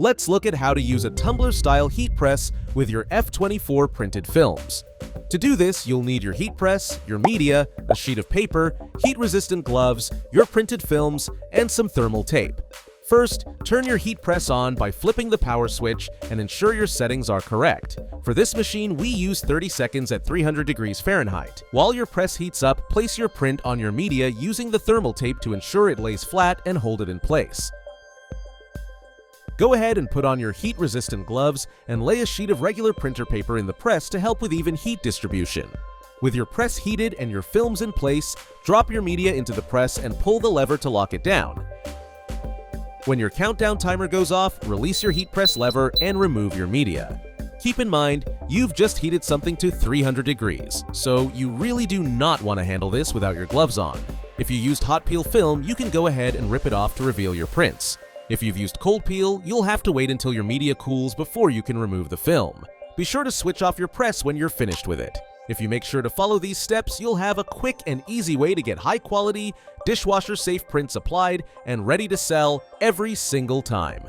Let's look at how to use a Tumbler-style heat press with your F24 printed films. To do this, you'll need your heat press, your media, a sheet of paper, heat-resistant gloves, your printed films, and some thermal tape. First, turn your heat press on by flipping the power switch and ensure your settings are correct. For this machine, we use 30 seconds at 300 degrees Fahrenheit. While your press heats up, place your print on your media using the thermal tape to ensure it lays flat and hold it in place. Go ahead and put on your heat-resistant gloves and lay a sheet of regular printer paper in the press to help with even heat distribution. With your press heated and your films in place, drop your media into the press and pull the lever to lock it down. When your countdown timer goes off, release your heat press lever and remove your media. Keep in mind, you've just heated something to 300 degrees, so you really do not want to handle this without your gloves on. If you used hot peel film, you can go ahead and rip it off to reveal your prints. If you've used cold peel, you'll have to wait until your media cools before you can remove the film. Be sure to switch off your press when you're finished with it. If you make sure to follow these steps, you'll have a quick and easy way to get high-quality, dishwasher-safe prints applied and ready to sell every single time.